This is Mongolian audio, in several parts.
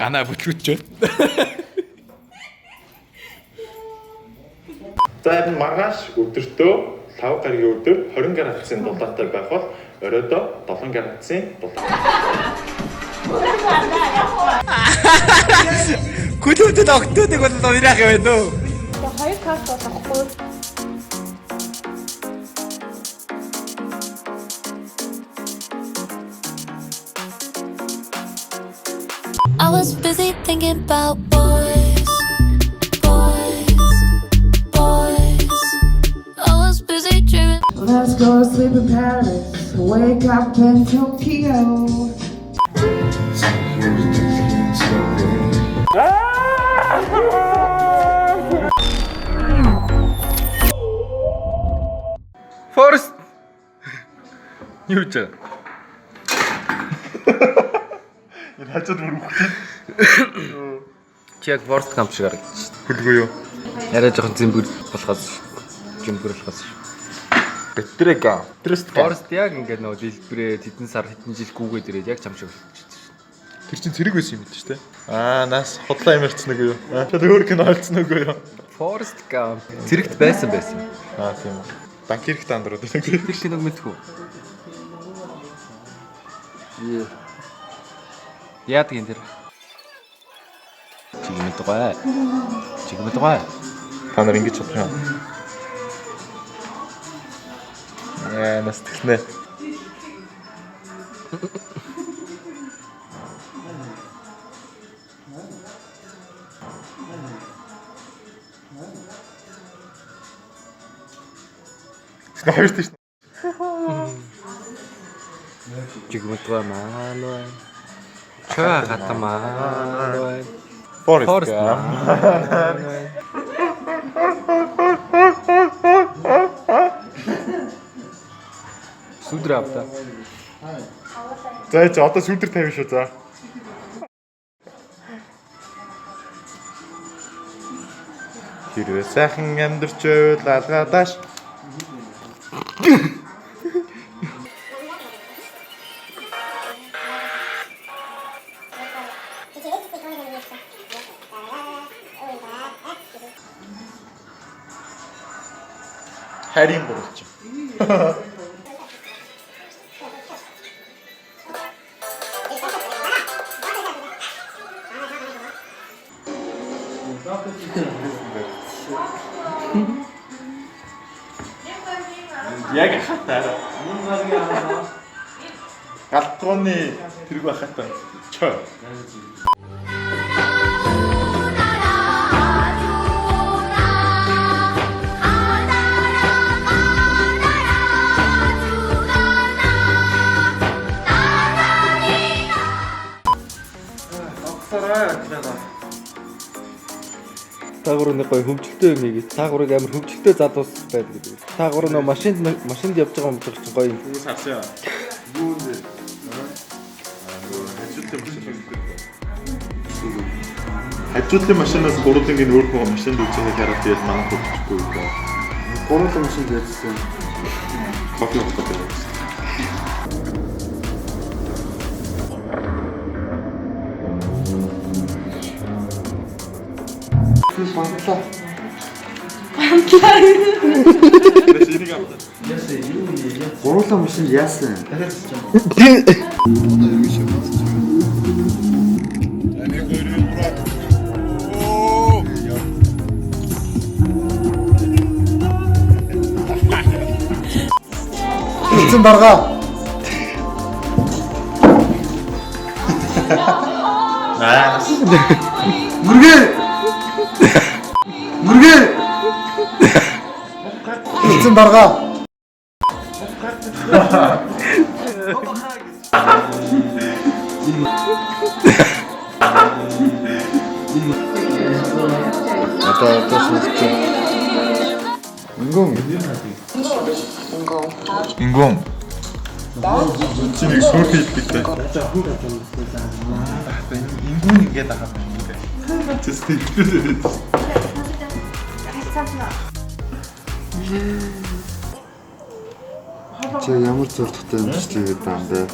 Ганаа бүтлгүүч. За энэ маргааш өдөртөө 5 гаругийн өдөр 20 градусын дулаатай байх бол оройдоо 7 градусын дулаатай. Күлүүдэд октодыг бол уурах юм байна уу? Хоёр каст болохгүй. I was busy thinking about boys. I was busy dreaming. Let's go to sleep in Paris, wake up in Tokyo. Forest. Юу ч. Энэ хажууд бүр үхчих. Чи яг Forest Camp шиг харагдаж байна. Хөлгүй юу? Арай жоохон зэмбэр болохоос жимбэрлэхээс. Бэтрэга. Forest яг ингээд нөө дэлбэрээ хэдэн сар хэдэн жил гүүгээд ирээд яг чам шиг болчихсон. Тэр чинь цэрэг байсан юм биш үү? Нас худлаа ямарчсан уу юу? Шууд өөр кино олцсон уу юу? Forest Camp зэрэгт байсан. Тийм. Банк хэрэг таандрууд Тэр киног мэдгүй. Яа тийм тэр. Чигмэдгой. Та нар ингэж чадах юм. Нас тэгнэ. Хоёр тийш. Чигмэдгой маань бай. Чаа хатамаа бай. Forest. Сүдрапта. За одоо сүдэр тавина шүү за. Хэрвээ сайхан амьдарч байвал алгаадаш. Харин болчих. Яг хатаа. Галтгооны тэрэг байхад чой. Таагур нэг гой хөвчлөлтөө юм ийгээ. Таагурыг амар хөвчлөлтөө задуус байдаг гэдэг. Таагур нөө машинд явж байгаа юм шиг чинь гоё юм. Үгүй сарсаа. Юунд хажуудлын машинаас гурвангийн өөр хүн машинд үжихэд хараад тэгээд манай хөвчихгүй үү. Гурван машин дээрсэн. Кофе уудаг. Бантлаа. Энийг аваад. Гурван машин яасан? Эцэн баргаа. Мөргөө. Эцэн баргаа. Одоо тосч. Ингон. Чиний суур хийлтэй. Ингон ингээд ахаа юм дээ. Тэст хэлээ. Чи ямар зөвлөлттэй юм чи тэгээд даандаа.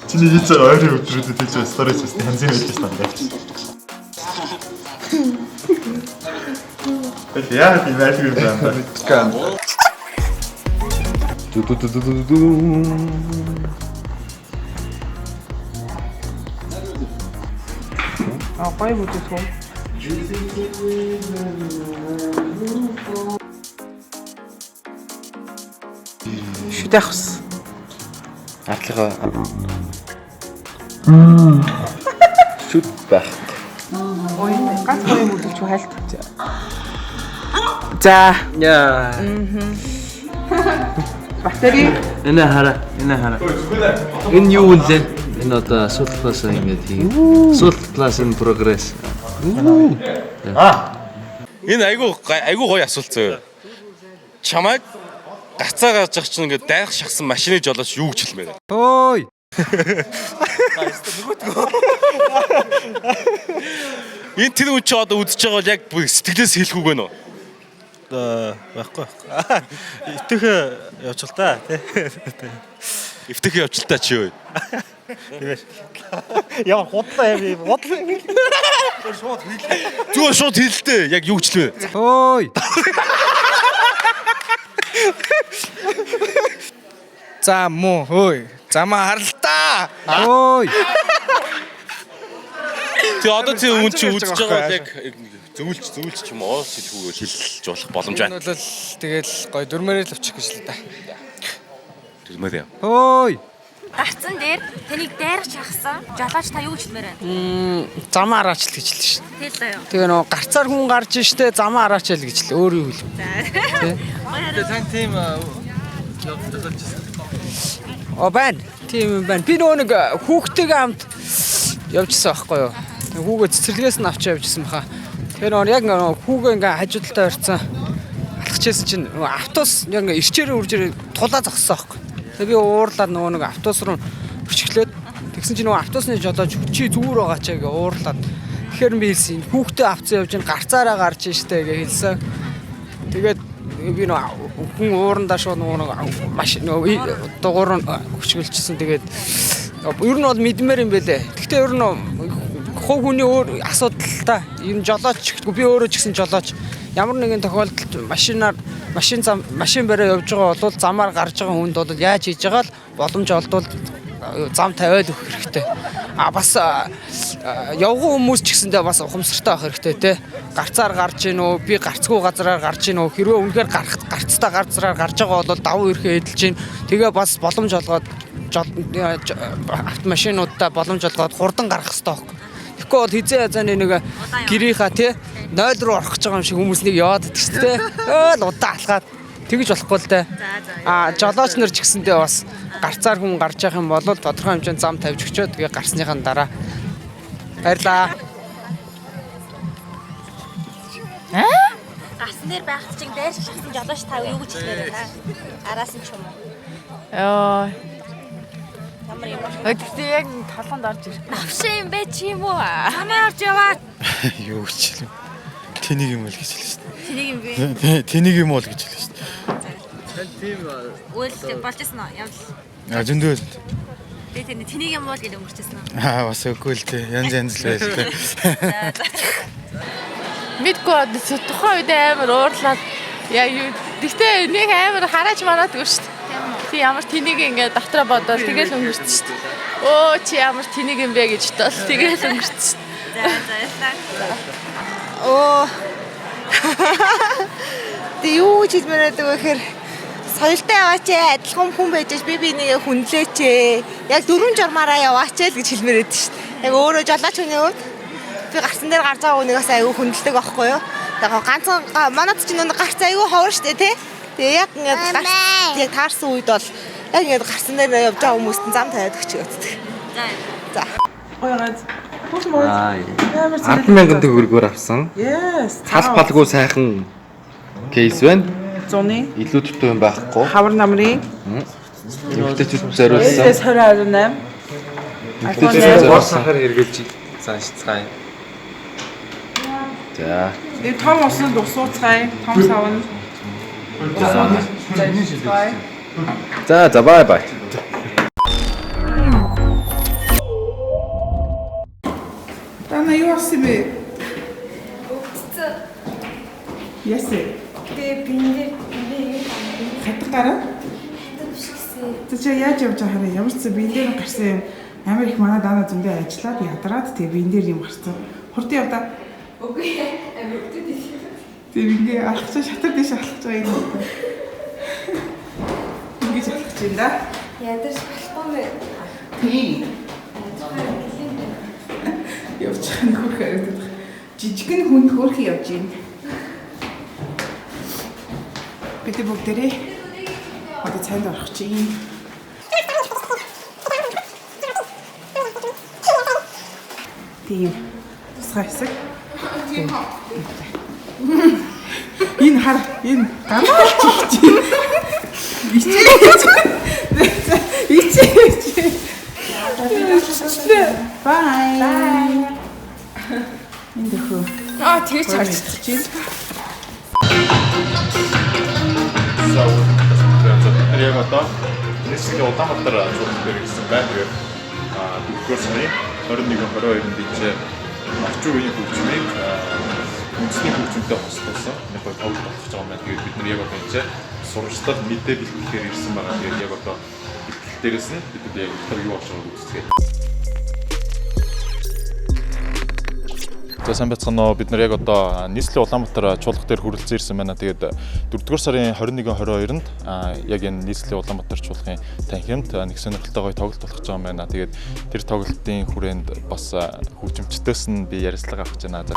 Чиний хийж байгаа ойрын өдрүүдэд хийж байгаа сторис үстэй янз бүр хийж байна. Яа тийм байдаг юм байна. гоё бүдэх үү? Шүдэх ус. Артлага. Шүд байх. Ой, ганц гоё бүдэх ч хайлт. За. Яа. Батари. Энэ хараа. Энэ юу вэ? Энэ одоо сул класс ингэж хийх. Сул классын прогресс. Энэ айгу гоё асуулт зөө. Чамайг гацаа гарч явах чинь ингээд дайрах шахсан машиныг жолооч юу гэж хэлмээр. Ой. Энэ тэр үн чи одоо үдчихэж байгаа бол яг бүр сэтгэлээс хэлэхгүй гэнэ үү? Байхгүй. Итэх явж л та тий. Эвтэх явж л та чи юу? Тиймээс. Яа худлаа юм. Зүгээр шууд хэлдэ. Яг юу гэж хэлмээр. Ой. За муу хөөе. Замаа харалтаа. Ой. Тэг одоо тэр үн чи үдчихэж байгаа бол яг зөвлөж ч юм уу сэтгүүгээр хэлж болох боломж байна. Энэ бол тэгэл гой дөрмөрөө л авчих гэж л да. Тэрмээр яа. Ой. Гарцсан дээр тэнийг дайрах шахсан. Жолооч та юу гэж хэлмээр байна? Замаа араач л гэж хэлсэн шин. Тэгэл заяа. Тэгээ нөө гарцаар хүн гарч штэ замаа араач л гэж л өөр юу хэл. Тэгээ тань тийм Байна. Тийм байна. Би нөгөө нэг хүүхдтэйгээ хамт явжсан байхгүй юу? Хүүгээ цэцэрлэгээс нь авч явжсан баха. Тэгэхээр нөгөө яг нөгөө хүүгээ ингээ хажуудалтаа барьсан. Алхчихсан чинь нөгөө автобус яг ингээ ирчээрээ үржээрээ тулаа зогссон байхгүй. Тэгээ би уурлаад нөгөө нэг автобус руу өчглөөд тэгсэн чинь нөгөө автобусны жолооч чи зүгээр байгаа ч гээ уурлаад. Тэгэхээр би хэлсэн хүүхдээ авцсан явж ин гарцаараа гарч штэ гээ хэлсэн. Тэгээд би нөгөө хүн уурандаа шууд нөгөө машин нөгөө дугуур нь өчгөлчихсөн. Тэгээд ер нь бол мэдмээр юм бэлээ. Гэхдээ ер нь хувь хүний өөр асуудал та. Ер нь жолооч би өөрөө ч гэсэн жолооч ямар нэгэн тохиолдолд машин бариа явж байгаа бол замаар гарч байгаа хүнд бол яаж хийж байгаа л боломж олдвол зам тавиад өгөх хэрэгтэй. Бас явган хүмүүс ч гэсэндээ бас ухамсартай байх хэрэгтэй те. Гарцаар гарч ийн үү, би гарцгүй газараар гарч ийн үү, хэрвээ үнэхээр гарцтай газараар гарч байгаа бол давуу эрхээ эдэлж ийн. Тэгээ бас боломж олгоод автомашинуудаа боломж олгоод хурдан гарах хэрэгтэй байхгүй. Тэгэхгүй бол хизээ язааны нэг гэрийнхаа те 0 руу орох гэж байгаа юм шиг хүмүүс нэг яваад идэх шүү дээ. Л удаа алхаад тэгж болохгүй л дээ. Жолооч нар ч гэсэндээ бас гарцаар хүн гарч явах юм бол тодорхой хэмжээнд зам тавьж өчөө тэгээ гарсныхаа дараа баярлаа. Гарцсан дээр байх чинь дайрах шахсан жолооч та юу гэж хэлмээр байна? Араас нь ч юм уу? Яа. Ямар юм бэ? Гэхдээ яг толгонд орж ирэх. Навшаа юм бэ чи юм уу? Хамаа орж яваад. юу гэж хэлв. Тэнийг юм л гэж хэлсэн шүү дээ. Тэнийг юм бэ? Тэнийг юм уу л гэж хэлсэн шүү дээ. Тийм үйл болж ирсэн үү? Явал. Зөндөл. Би тэнийг юм уу л гэж өнгөрчихсэн үү? Бас үгүй л дээ. Янз л байж тээ. Мэдгүй тухайн үед амар уурлаад яа юу. Гэхдээ нэг амар харааж мараад өгч шүү дээ. Тий ямар тэнийг ингээд дотроо бодоод тэгэл өнгөрсөн шүү дээ. Өө чи ямар тэнийг юм бэ гэж тол тэгэл өнгөрсөн. За. Оо. Тэ юу ч хэлмээр байдаг вэ гэхээр соёлтой яваач адилхан хүн байж би нэг хүнлээч. Яг дөрвөн журмаараа яваач л гэж хэлмээр байдаг шүү дээ. Яг өөрөө жолооч хүний хувьд би гарсан дээр гарч байгаа хүнийгээс аягүй хүндэлдэг байхгүй юу? Тэгээ ганцхан манайд ч нэг гарц аягүй ховор шүү дээ тий. Тэгээ яг ингээд гарц яг таарсан үед бол яг ингээд гарсан дээр явж байгаа хүмүүст зам тавиад өгч өгдөг. За. Ойгаад. Аа. 10,000 төгрөгөөр авсан. Yes. Хал палгүй сайхан кейс байна. 100-ны Илүү дутуу юм байхгүй. хавар намрын Эмэгтэйчүүд зориулсан. 2028. Эмэгтэйчүүд зориулсан. Хэрэгэлж заашцгаая. За. Тэгээ том усан дусууцгаая. Том савн. За бай бай. болсон бэ? Ясэ. Тэгээ биндээ Хатан гараа. Чи яаж явж байгаа хэрэг ямар ч зүйл биен дээр гарсан юм амар их манай даана зөндөө ажиллаад ядраад тэгээ биен дээр юм гарсан. Хурд явда. үгүй амар өгдөд ийш. Тэгээ ингээ алхаж шатар дэш алхаж байгаа юм байна. Ингээ алхаж байна да. Ядарч болохгүй мэ. Тийм. Явж байгаа нөхөр харагдаад. Жижигэн хүнд хөөрхөн явж байна. Бид бүгдээрээ одоо цайнд орох чинь. Тийм. Тусгай хэсэг. Энэ хар энэ ганаа чи. Ичээ. Bye. Энэ дөхөө. Тэгэж харж чинь. Тэр яг одоо нийслэлийн Улаанбаатар зураг дээр ирсэн байна. Тэгээд дөрөвдүгээр сарын 21-22-нд бичээ орчин үеийн хөгжмийг үндэсний хөгжмөнтэй хослуулсан. Яг гоо тоглож болох гэж байгаа юм байна. Тэгээд бид нар яг одоо энэ сурвалжлал мэдээлэл хэлэхээр ирсэн байгаа. Тэгээд яг одоо хэлбэл дээрээс нь бид яг тэр юу болж байгааг үздэг. За сайн байцгаана уу. Бид нар яг одоо нийслэлийн Улаанбаатар чуулга дээр хүрэлцэн ирсэн байна. Тэгээд 4-р сарын 21-22-нд яг энэ нийслэлийн Улаанбаатар чуулгын танхимд нэг сонирхолтой гоё тоглолт болох гэж байгаа юм байна. Тэгээд тэр тоглолтын хүрээнд бас хөгжимчдөөс нь би ярилцлага авах гэж байна.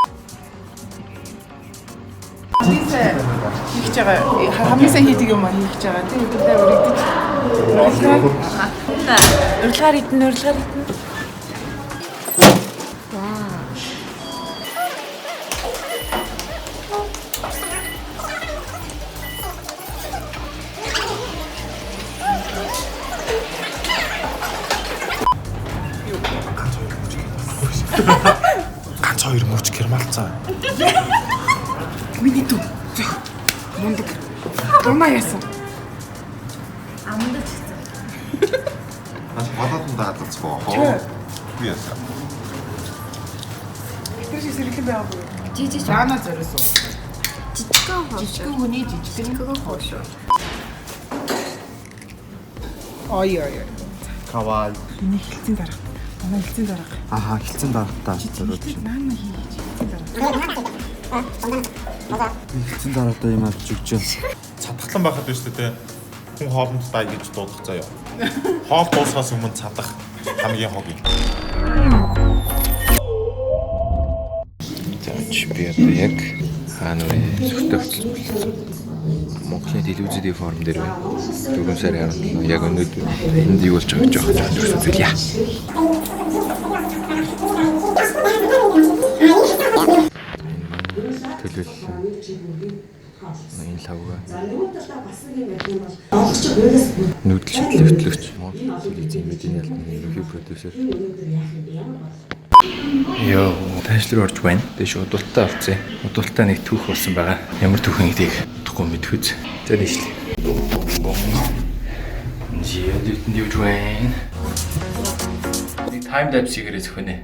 Хийж байгаа хамгийн сайн хийдэг юм аа хийж байгаа. Тийм өдөрдөө өргөдөж. Урилгаар идэн. Ганц хоёр мөч гэрмалцаа. Миний дүү. Мундаг. Урмаа яасан. Амдаж хийсэн. Балаатан даалцгаа хоо. Би яасан. Тэр сэрхэн байгаагүй. Жижиг Заана зорисон. жижигхэн хоош. Жижигхэн хүний жижигхэн хоош. Ой. Кавай. Миний хэлцэн дараа. Манай хэлцэн дараа. Аха, хэлцэн дараатаа зориулж байна. Наана хийж хэлцэн дараа. Хэлцэн дараатаа юм авч өгч байна. Цадахлан байхад биш үү те. Хүн хоолндоо гэж дуудах заяа. Хоол дуусахаас өмнө цадах хамгийн хог юм. За би одоо яг хаана вэ? Зөвхөн Монголын телевизийн форм дээр байна. 4 сарын 17 яг өнөөдөр энд юу болж байгааг жоох үзүүлье. Энэ лавга. Нүүдэл шийдлээ хөтлөгч. Монгол телевизийн медиа албаны ерөнхий продюсер. Йоо, таашил руу орж байна. Тэгээ шуудултаа орцсон. Удултаа нэг түүх болсон байгаа. Ямар түүх нэгдийг утахгүй мэдхүүз. За дэвшлээ. Жиа дэвтэн дивж байна. Тайм лапс хийгээрэй зөвхөнэ.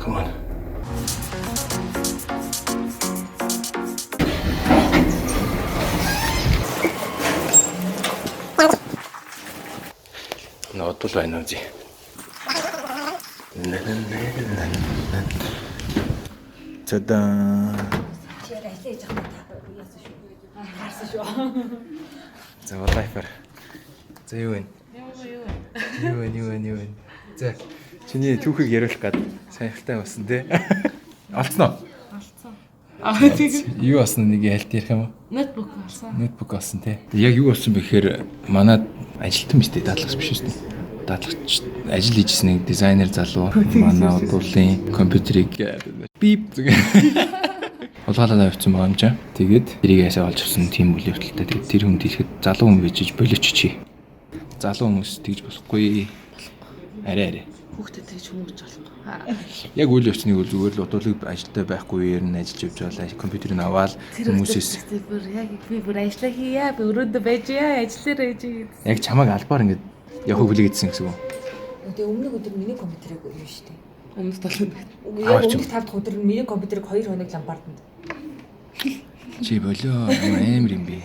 Come on. Нотол байна уу зи. Тадан. За лайфер. За юу вэ? Юу вэ? За чиний түүхийг яриулах гээд сайхалтай болсон тий. Олцноо. Тийм. Юу болсон нэг ялт ярих юм уу? Ноутбук болсон. Ноутбук болсон тий. Яг юу болсон бэ гэхээр манай ажилтан биш тий, даатлагч биш үү? Даатлагч ажил хийжсэн нэг дизайнер залуу манай удуулын компьютерийг бип улгаалаад авчихсан байгаа юм чинь. Тэгээд тэрийг ясаа олж авсан тийм үйл явдалтай. Тэгээд тэр хүн дэлгэхэд залуу хүн бижиж боловч чи. Залуу хүмүүс тэгж болохгүй. Арай. Хүүхдэд тэгж хүмүүж болох. Яг үйл явцныг бол зүгээр л удуулыг ажилдаа байхгүй үеэр нь ажиллаж явж байгаа компьютерийг аваад хүмүүсээс би бүр ажиллаа хийя. Би өрөөндөө байж яа, ажиллаарай гэж. яг чамайг албаар ингээд явах хүлээгээдсэн гэсэн үг. Тэгээ өмнөх өдөр миний компьютерийг өгнө шүү дээ. Өмнөх 7 Яг өмнөх 5 дахь өдөр миний компьютерийг 2 хоног ламбарданд. Чи болоо амар юм бэ.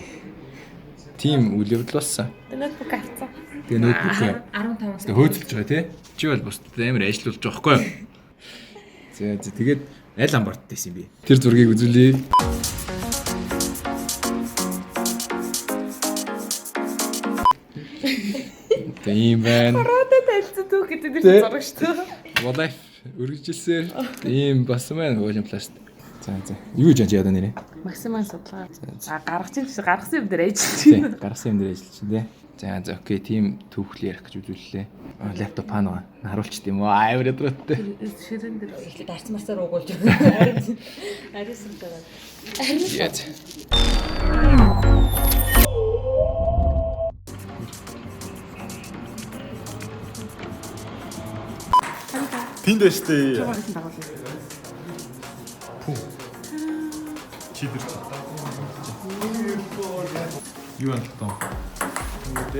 Тим үйл явдал болсон. Ноутбук авцсан. Тэгээ ноутбук 15-аас хөөцөлж байгаа тий. Чи бол бусдад амар ажиллаж байгаа байхгүй юу? За тэгээд аль амбарт байсан юм бэ? Тэр зургийг үзүүлье. Тийм байна. Хараад тайлцсан түүх гэдэг нь зураг шүү дээ. Life үргэлжилсээр ийм басан байна уулимпласт. За. Юу гэж яадаг нэрээ? Максимал судалгаа. Гаргасан юм дээр ажиллаж байна. Гаргасан юм дээр ажиллаж байна тий. За окей, тийм түүхлээ ярих гэж үзүүллээ. Лаптоп панаа харуулчих тийм үү? Амар ядроттой. Ширэн дээр эхлээд арц марцаар уугуулж байгаа. Ариусан дараа. Яа. Тэнд байж тээ. Чамаас дагуулъя. Чидэр чи. Юу юм тоо? Ингээд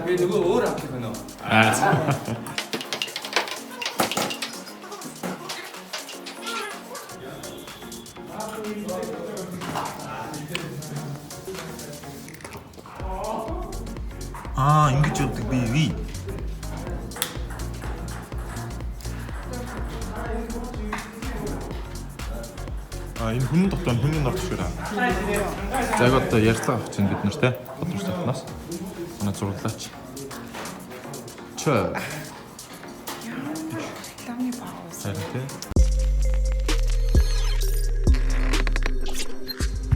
Би нөгөө өөр авчих байна уу? ингэж болдог би. Энэ хүн дотор хүний нот ширээ. За яг одоо ярьцлага авч байна бид нар те. Бодлогч татнаас. Манай зурлаач. Чөө. Ламны пауз.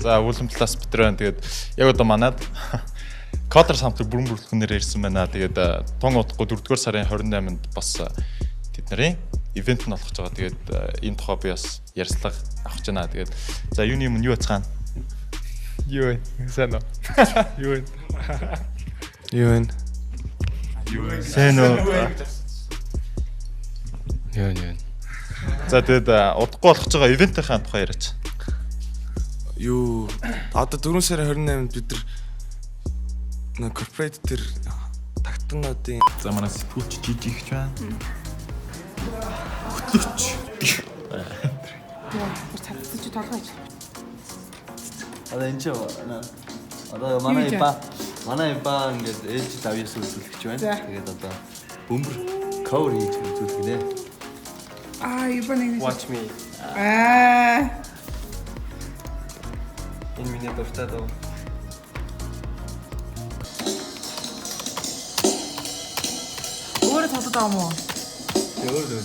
за үүлэм талаас битэр байна. Тэгээд яг одоо манад Кодер самтлаг бүрэн бүрэлдэхүүнээр ирсэн байна. Тэгээд тун удахгүй 4-р сарын 28-нд бас тэд нарын ивент нь болох гэж байгаа. Тэгээд энэ тухай би бас ярьцлага авах гэж байна. Тэгээд за юуны юм юу яцгаана? Юу вэ? Сайн уу? Юу вэ? Юу вэ? Сайн уу? Юу. За тэгээд удахгүй болох гэж байгаа ивентийн тухай яриач. Юу одоо 4 сарын 28-нд бид нар корпорейт төр тагтнуудын за манай сэтгүүлч жижиг гэж байна. Хөтлөгч. Цацсан чи толгойч. Одоо энэ ч одоо манай ба ингээд ээлж давьяас үзүүлэх байна. Тэгээд одоо бөмбөр cover хийж үзүүлэх нэ. Иван Watch me. Энэ миний дуртай дөө. Өөрөө тоглоод байгаа юм уу? Өөрөө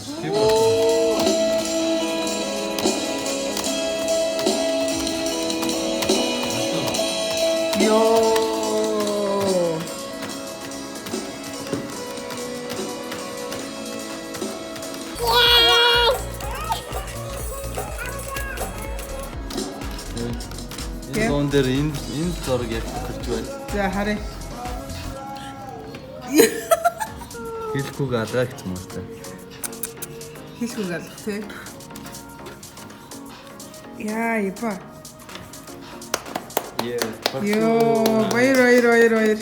тийм дээр энэ зураг яг төрж байна. За харъя. Хэлэхгүйг алгаа гэсэн юм уу та? Хэлэхгүйг алах тий. Яа, ипа. Йоо, баяр.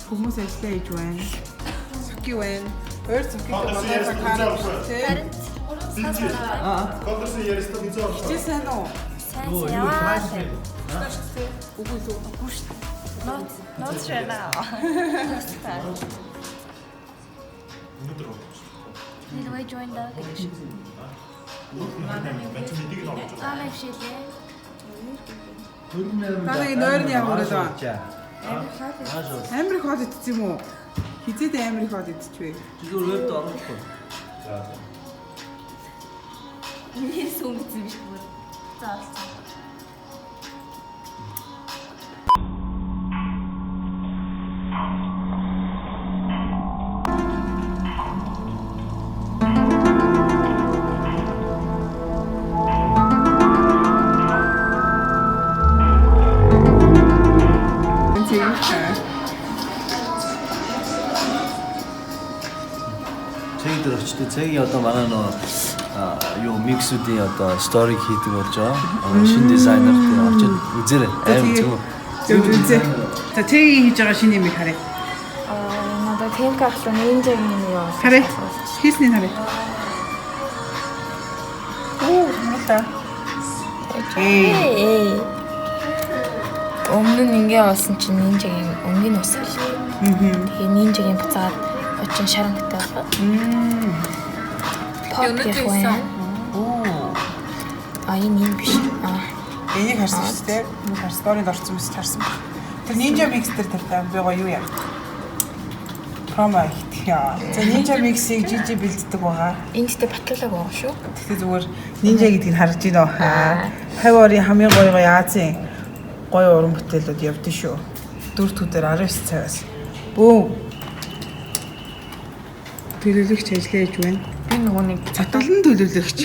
Хүмүүс ажиллаа хийж байна. Саки байна. Өөр сакиг бодоод хараад тий. Контрсэн яриста бизаа. Чисэн үү? Сайн яваа. Үгүй шүү. Not sure now. Need we join the Танай нойрны ямар л ба. Амир хол идчих юм уу? Хизээд амир хол идчихвэ. Зүгээр өрд орохгүй. Миний сүмбэц юм шиг бүр. Заалцсан. 제가 어떤 만화는 요 믹스디 어떤 스토리 хийдэг болж байгаа. Шинэ дизайнертэй очиж үзээрэй. Аим үзээ. За Тэгийн хийж байгаа шинэ юм харъя. надад тийм кафе нинжагийн юм яа. харъя. Хийсний харъя. Оо, мата. Өмнө нь ингээ болсон чинь нинжагийн өнгийн ус л. Тэгээ нинжагийн буцаад очин шарангтай байгаа. Өнөдөө байсан. Энэ юм биш. Энийг харсан шүү дээ. Нэг хар сторид орсон мэт харсан баг. Тэр Ninja Mix дээр тавьсан би гоё юу яа. Промо хийх яа. За Ninja Mix-ийг жижиг бэлддэг байгаа. Энд тэ батлуулаг байгаа шүү. Тэгэхээр зүгээр Ninja гэдгийг харж байна уу? Хавиорын хамгийн гоё Азийн гоё уран бүтээлүүд явдсан шүү. 4 төдөр 19 цагаас. Бөө. Төлөөлөгч ажиллаж байна. Би нөгөө нэг цатгалан төлөөлөгч.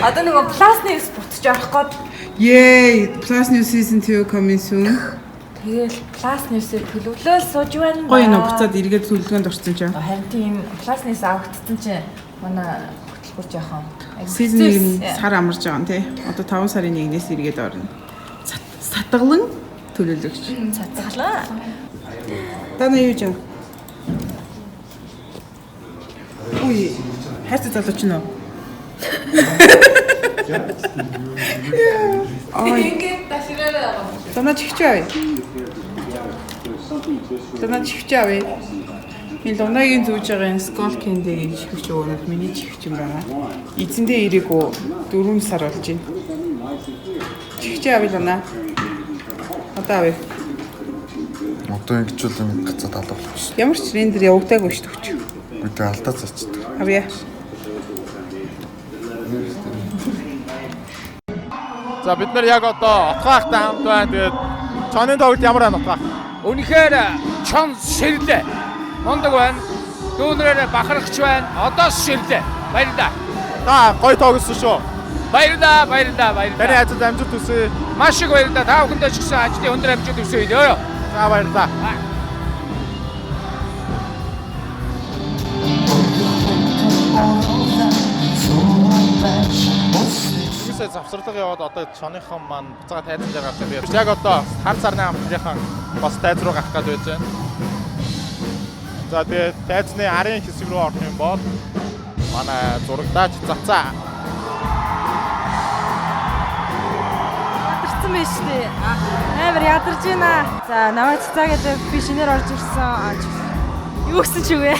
Одоо нөгөө Plus News бутж орох гээд Yay, Plus News season 2 coming soon. тэгэл Plus News-ийг төлөвлөөл сууж байна. Гоё нөө буцаад эргээд төлөвлөгөөнд орсон ч. Харин тийм Plus News авагдсан чинь манай хөтөлбөр жоохон season 1 сар амарч байгаа юм тий. Одоо 5 сарын 1-ээс эргээд орно. Сатгалан төлөөлөгч. Цацгалаа. Тана юу ч юм. Ой, хайрцаг залууч нөө. Ингээд ташираа. Тана чихчээ. Тана чихчээ. Энэ лунагийн зүүж байгаа Skull Candy гэж чихч өгөөд миний чихч юм байна. Эзэндээ ирээгүй 4 сар болж байна. Чихчээ авъя луна. Одоо авъя. Одоо ингэж л нэг гацаад алга болчихсон. Ямар ч рендер явагдаагүй шүү дээ. Үгүй алдаа цацдаг. Авъя. За бид нар яг одоо отгоохтай хамт байна. Тэгээд чоны тоглолт ямар байна отгоо? Үнэхээр чон сэрлээ. Мондог байна. Дүүнрээр бахархч байна. Одоо сэрлээ. Баярлалаа. Та гоё тоглосон шүү. Баярлалаа. Таны ажил амжилт хүсье. Маш их баярлалаа. Та бүхэндээ ч гэсэн ажлын өндөр амжилт хүсье. Ёо. За баярлалаа. Юусаа завсарлага яваад одоо чоныхон маань буцаага тайзан дээр гарч байгаа. Яг одоо хар сарны хамтныхан бас тайз руу гарах гээд байж байна. За тэгээд тайзны арын хэсэг рүү орох юм бол манай зурагдаач цацаа. Ядарсан байж тээ. Амар ядарч байна. За намайг цацаа гэдэг би шинээр орж ирсэн. Юу гэсэн ч үгүй.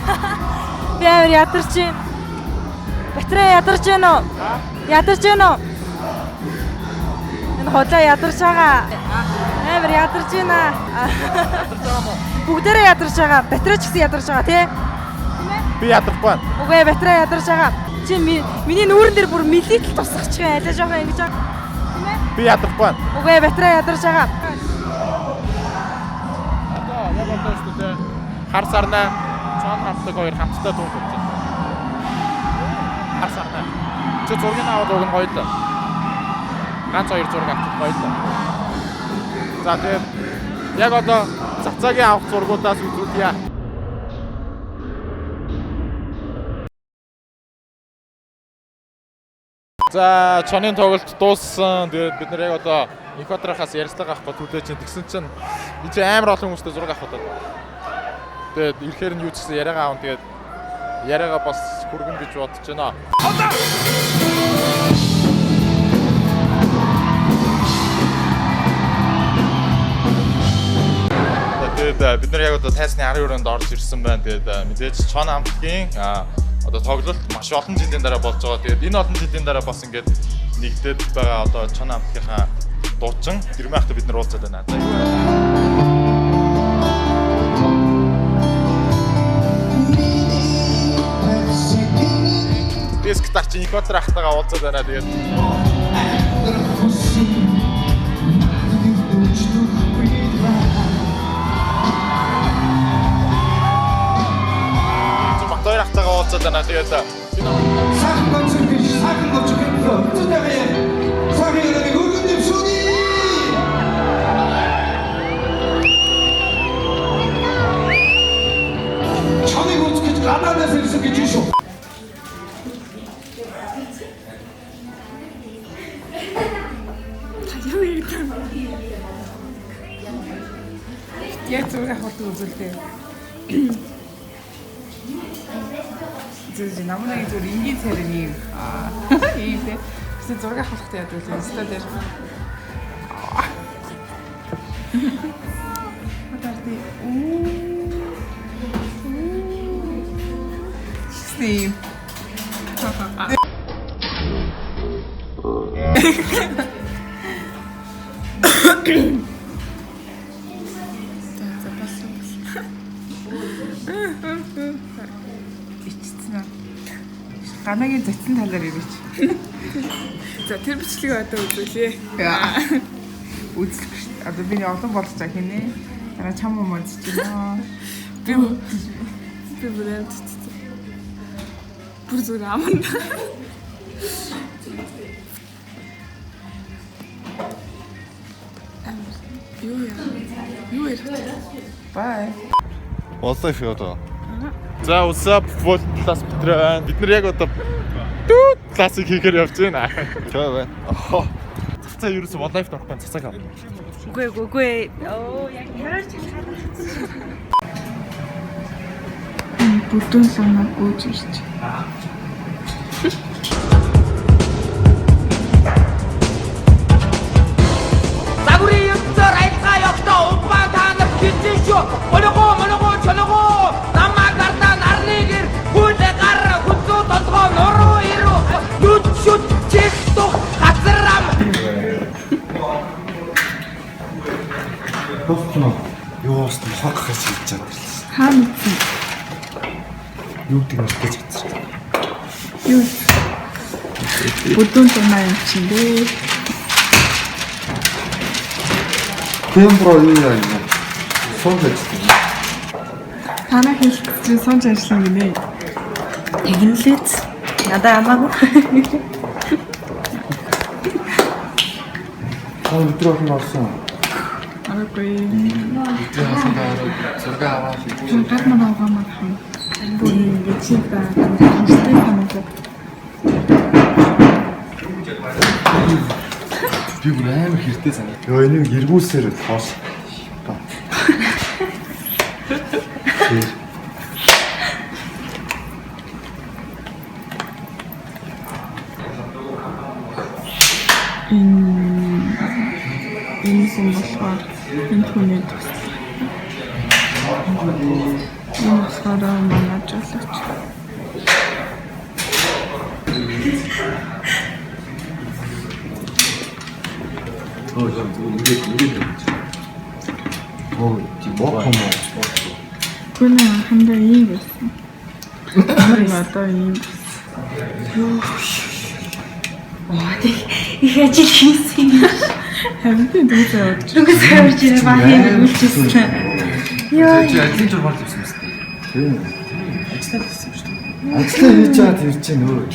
Би амар ядарч байна. Батарей ядарч байна уу? Ядарч байна уу? Энэ хоолой ядарч байгаа. Амар ядарч байна. Бүгдээрээ ядарч байгаа. Батарей ч гэсэн ядарч байгаа тий? Би ядарч байна. Үгүй батарей ядарч байгаа. Чи миний нүүрэн дээр бүр миллилитр тусахчих юм. Алаа жоохон ингэж байгаа. Би ядарч байна. Үгүй батарей ядарч байгаа. Одоо яг одоо шүү дээ. Хар сарнаа цаан хамтдаг хоёр хамтдаа дуу болж байна. Хар сарнаа. Чи зургийг аваад уг нь гоё л. Ганц хоёр зураг авчих гоё л. За тэгээд яг одоо цацаагийн авах зургуудаас үзүүлье. За чоны тоглолт дууссан. Тэгээд бид нэр яг одоо Эквадорхаас ярилцлага авах гэж хүлээж чинь тэгсэн чинь энэ чинь амар олон хүмүүстэй зураг авах гэдэг. Тэгээд ирэхээр нь юу ч гэсэн яриагаа аав. Тэгээд яриагаа бас хүргэн гэж бодож байна. Тэгээд бид нар яг одоо тайзны 10 өрөөнд орж ирсэн байна. Тэгээд мэдээж чон хамтгийн одоо тоглолт маш олон жилийн дараа болж байгаа. Тэгээд энэ олон жилийн дараа бас ингээд нэгдээд байгаа одоо чон хамтгийнхаа дуучин гэрмэхтэй бид нар уулзаад байна. За юу вэ? Дисктар чинь Эквадор ахтайгаа уулзаад байна. Тэгээд Батбаяр ахтайгаа уулзаад байна. Тэгээд чоныг үзэж гадаадаас ирсэн гэж шүү. Яг зураг авах үзүүлдэг. Зөв намайг зөв ингийн царин ийм ийм тэ. Гэсэн зураг авахтай яд үгүй инста дээр. Хатарти. Стив. Ганагийн зөцсөн талаар ирээч. За тэр бичлэгийг одоо үзүүлье. Үзлэх шүү дээ. Одоо би олон болж байгаа хийнэ. Дараа чам юм үзэж байна. Би бүрээ бүр зүгээр аман. Юу ярих? Bye. Болоо их одоо. За усап фол класс битрээ. Бид нар яг одоо классик хийхээр явж байна. Чаа байна. За ерөөсө лайфт орохгүй цацаг авна. Үгүй. Оо яг яаж хэлэх Бүтэн санаа гүйж ирч. Загварын ертөөр айлгаа явтаа уупаа та нар хитэн шүү. Моногоо чоногоо намаа гарда нарнигэр хүлээ гар хүзүү толгоо нуруу ирүү нүд шүд чистох газарам. Тохно. Юус нь хог гэж хэлж чаддаг. Хаа мэдсэн. Юу гэдэг нь гэж хэлсэн. Юу? Бүтэн санаа юм чинь дээ. Тембро юу яа юм. Сонж ажиллана. Танаа хэлсэн сонж ажиллана гинэ. Тэгнэлээц. Надаа амаагүй. Өдрөөх нь орсон. Аргагүй. Өдрөөс нь зураг аваад гад маа авах. Ингэж ба хэмжтэй хамаагүй. Би бүр амар хэртэй санаа. Йоо энийг эргүүлсээр хоос. Энэ юм болохоор энэ хүний тусал. Энэ болохоор манай жолооч. Оо яг ингээд. Оо тийм бохом. Күнэ хандаа ийм байсан. Одоо ийм. Их ажил хийсэн юм. Хамтын дүүсээ явж. Дүнгийн савж ирээ баг юм үлчсэн. Яа. Чи ажлын журмаар л явсан юм шүү дээ. Тийм. Ажлаа хийсэн шүү дээ. Ажлаа хийж чаад ирж чинь өөр.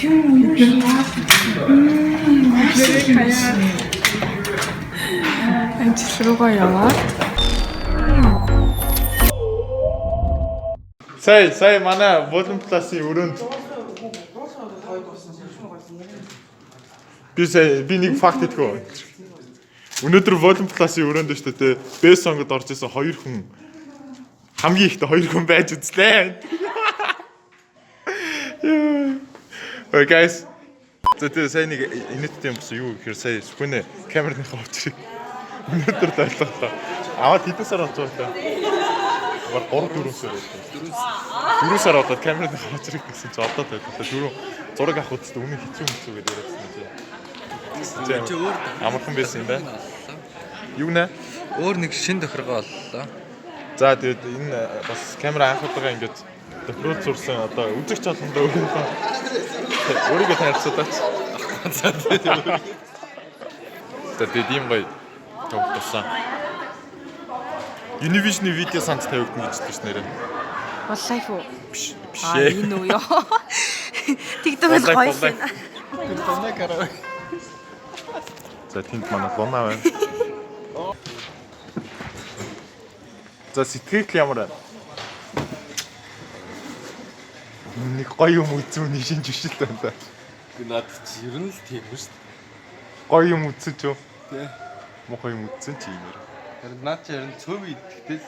Ажил руугаа яваад. Сая манай Volume Plus-ийн өрөөнд би нэг факт хэлгөө. Өнөөдөр Volume Plus-ийн өрөөнд шүү дээ. Best Song-д орж исэн 2 хүн хамгийн ихтэй 2 хүн байж үзлээ. Hey guys. Зөв сая нэг инээдтэй юм болсон юу гэхээр сая сүхэнэ камерныхаа очрыг өнөөдөр байлаа. Аваад хэдэн сар болж байгаа вэ? 3-4 сар байлаа. 4 сар одоо камерныхаа очрыг гэсэн чи одоо байлаа. 4 зураг авах үстэй өмнө хэцүү гэдэг яриадсан чи. Амархан байсан юм байна. Юу нэ? Өөр нэг шин тохиргоо оллоо. За тэгээд энэ бас камера анхаадагаа ингээд тохируулж сурсан одоо үзэгч болгондоо өөрийгөө танилцуулаач. За тэгээд ийм гоё тавьсан. Univision видео санд тавигдана гэж хэлсэн нэрээ. Лайф уу? Биш. Энэ үү ёо. TikTok-д гоё шин. За тэнд манай луна байна. За сэтгэл ямар байна? Нэг гоё юм үзүүн шинж бишэл байна да. Наад чи ер нь л тийм шүү дээ. Гоё юм үзэж юу? Тэ. Муухай юм үзсэн чи нэр. Харин наад чи харин цөв идэхтэй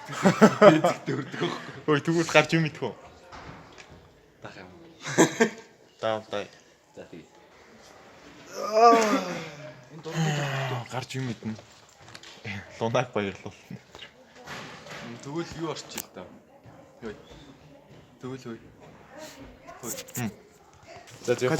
сэтгэлтэй өрдөг. Ой тэгвэл гарч юм идэх үү? Тах юм. Таа. За тэгээ. Энэ дуртай гарч юм идэнэ. Лунаг баярлуулна. Тэгвэл юу орчих л даа. Хөөе. Тэгвэл хөөе. За зөв.